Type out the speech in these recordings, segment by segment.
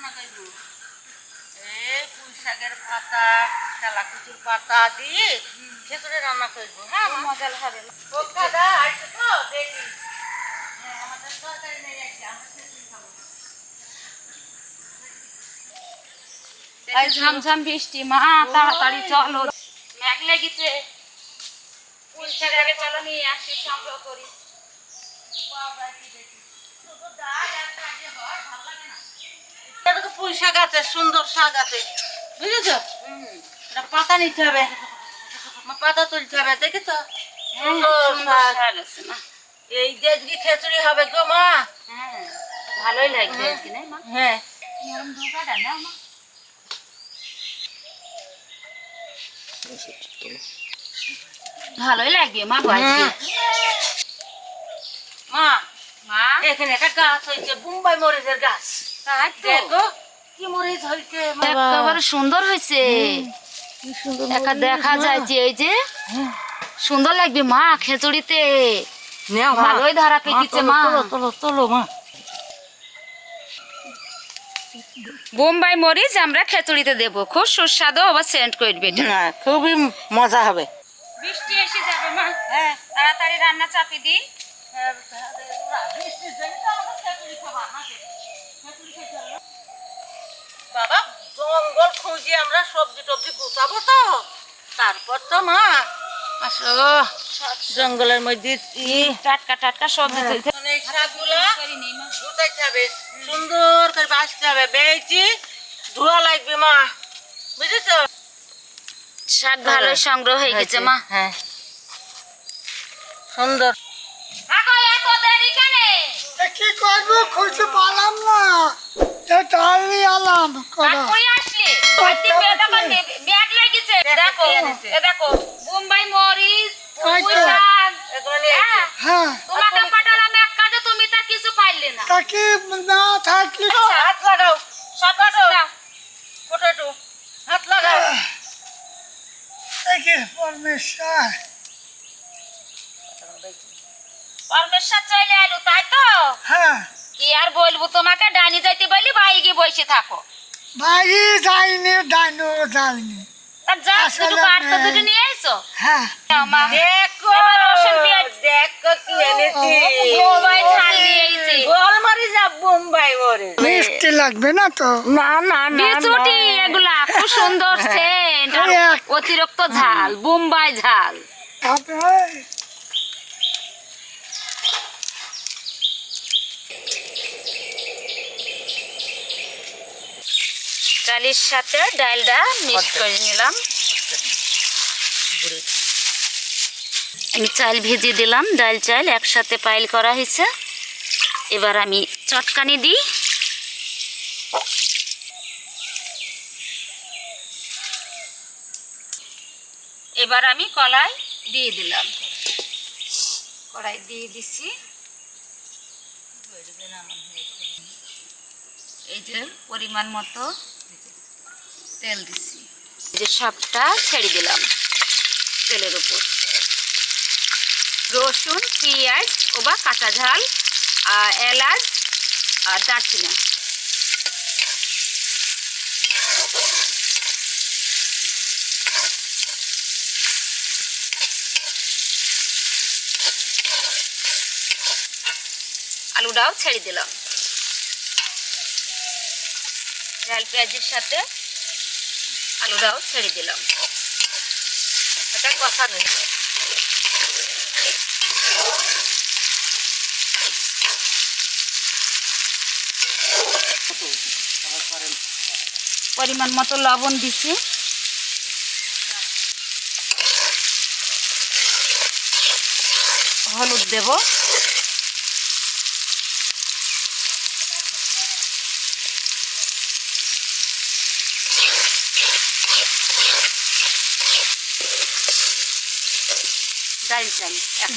রান্না করব এই পুঁই শাকের পাতা তেলাকুচুর পাতা দিয়ে খিচুড়ি রান্না করব। হ্যাঁ মজা হবে। দাদা আসছে তো দেখি। হ্যাঁ আমাদের তরকারি নিয়ে আসি, আমরা খিচুড়ি খাবো। ঝমঝম বৃষ্টি, মা তাড়াতাড়ি চলো, মেঘ লেগেছে। পুঁই শাক আগে চলো নিয়ে আসি, সংগ্রহ করি। পুঁই শাক আছে, সুন্দর শাক আছে, বুঝেছো? পাতা নিতে হবে, পাতা তুলতে হবে। দেখি তো এই যে খিচুড়ি হবে গো মা। হ্যাঁ ভালোই লাগবে। হ্যাঁ ভালোই লাগবে মা। মা মা এখানে একটা গাছ হয়েছে, বোম্বাই মরিচের গাছ। দেখো কি মরিচ হয়েছে, একেবারে সুন্দর হয়েছে। একা দেখা যাচ্ছে, এই যে সুন্দর লাগবে মা খিচুড়িতে। ভালোই ধারা পেয়েছে মা। তোলো মা। বোম্বাই মরিচ আমরা খিচুড়িতে দেব, খুব সুস্বাদু, আবার সেন্ট করবে। খুবই মজা হবে। বৃষ্টি এসে যাবে মা, তাড়াতাড়ি রান্না চাপি দিই। বাবা জঙ্গল খুঁজে আমরা সবজি টবজি গুছাবো তো, তারপর তো মা আসো জঙ্গলের মধ্যে টাটকা টাটকা সবজি তুলতে এই শাকগুলো গুছাইতে হবে, সুন্দর করে বাছতে হবে, বেচি ধোয়া লাগবে মা, বুঝেছো? শাক ভালোই সংগ্রহ হয়ে গেছে মা। হ্যাঁ সুন্দর। কি করবো খুঁজতে পারলাম না, ডাল নিয়ে আলাম। দেখো বোম্বাই মরিচ, হ্যাঁ তোমাকে পাঠালাম এক কাজে, তুমি তা কিছু পাইলে না। তা কি না থাকলে হাত লাগাও, সব পটেটো হাত লাগাও। দেখি পরমেশ্বর পরমেশ্বর চলে এলো, তাই তো? হ্যাঁ কি আর বলবো তোমাকে, ডাইনি যাইতে বলি ভাই গিয়ে বসে থাকো। বাড়ি যাইনি, ডাইনো যাইনি। তা যা আসলে দুটো কাটতে দুটো নিয়ে এসো। হ্যাঁ মা দেখো এবার রসুন পেঁয়াজ দেখো কি এনেছি, বোম্বাই ঝাল নিয়ে এসেছি। গোলমরিচ আর বোম্বাই মরিচ। মিষ্টি লাগবে না তো? না না না বিচুটি এগুলা খুব সুন্দর সেন্ট, আর অতিরিক্ত ঝাল, বোম্বাই ঝাল। চালের সাথে ডালটা মিক্স করে নিলাম। আমি চাল ভেজে দিলাম, ডাল চাল একসাথে পাইল করা হয়েছে। এবার আমি চটকানি দিই। এবার আমি কলাই দিয়ে দিলাম, কড়াই দিয়ে দিচ্ছি। এই যে পরিমাণ মতো তেল দিচ্ছি, এই যে সবটা ছেড়ে দিলাম তেলের উপর। রসুন, পেঁয়াজ ও বা কাঁচা ঝাল, এলাচ আর দারচিনি। আলুটাও ছেড়ে দিলাম। ঝাল পেঁয়াজের সাথে আলুটাও ছেড়ে দিলাম। এটা কথা নেই। পরিমাণ মতো লবণ দিছি, হলুদ দেব,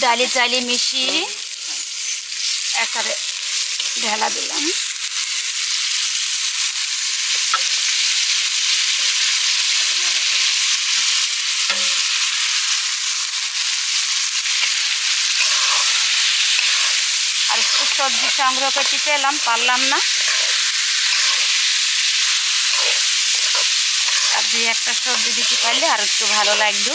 ডালি চালি মিশিয়ে একবারে ঢেলা দিলাম। আর একটু সবজি সংগ্রহ করতে পারলাম না, আর দুই একটা সবজি দিতে পারলে আর একটু ভালো লাগতো।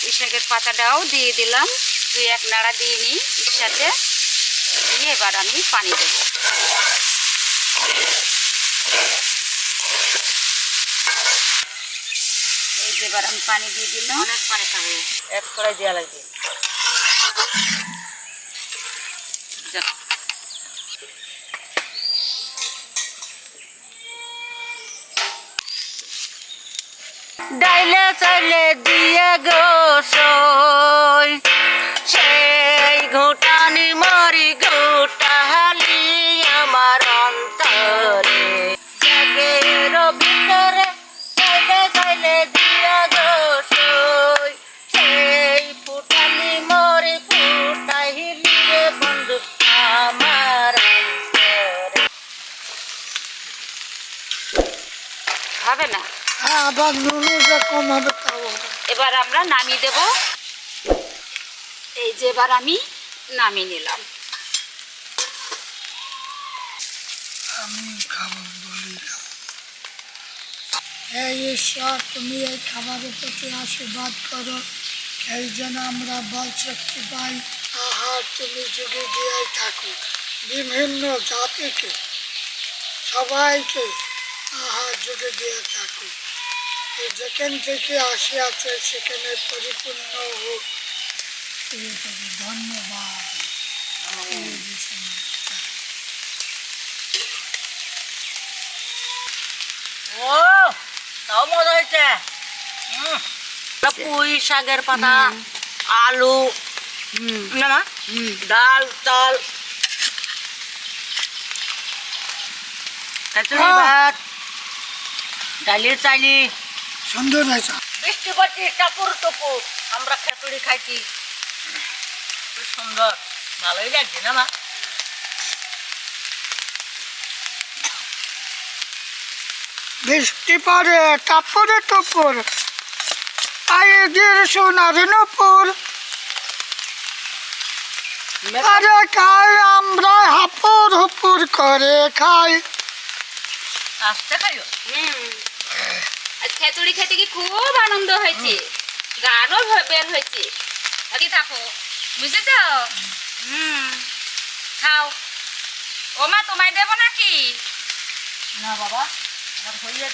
পুঁই শাকের পাতাটাও দিয়ে দিলাম, দুই এক নাড়া দিয়ে নিই এর সাথে দিয়ে এবার আমি পানি দেবো। এই যে এবার আমি পানি দিয়ে দিলাম, অনেক পানি খাবে, এক কড়াই দেওয়া লাগবে। ডাইলে চাইলে দিয়ে গো সই, সেই ঘুটানি মরি ঘুটালি আমার অন্তরে, জাগের ভিতরে চাইলে চাইলে দিয়ে গো সই, সেই ফুটানি মরি ফুটাইলি রে বন্ধু আমার অন্তরে। হবে না? হ্যাঁ, আবার নুনটা কম হবে তাও হবে। এবার আমরা নামিয়ে দেব। এই যে এবার আমি নামিয়ে নিলাম। আমি খাবো বলি না। এই ঈশ্বর, তুমি এই খাবারের প্রতি আশীর্বাদ করো, এই যেন আমরা বল শক্তি পাই। আহার তুমি যুগে দিয়ে থাকো, বিভিন্ন জাতিকে সবাইকে আহার যুগে দিয়ে থাকো। যেখান থেকে আসিয়াছে সেখানে পরিপূর্ণ হোক। ধন্যবাদ। ও তাও মজা হয়েছে। পুঁই শাকের পাতা, আলু, না না ডাল চাল, খিচুড়ি ভাত, ডালের চাইলি, সুন্দর হয়েছে। বৃষ্টি পড়ছি টাপুর টুপুর, আমরা খিচুড়ি খাইছি, খুব সুন্দর, ভালোই লাগছে না মা? বৃষ্টি পড়ে টাপুরে টুপুর, আয়ের সোনার নুপুর, আরে খাই আমরা হাপুর হুপুর করে খাই। আসতে খাইও। আজ খিচুড়ি খেতে কি খুব আনন্দ হয়েছে, গানও বের হয়েছে। আগে থাকো, বুঝেছ? খাও। ও মা, তোমায় দেবো নাকি? না বাবা, আমার হয়ে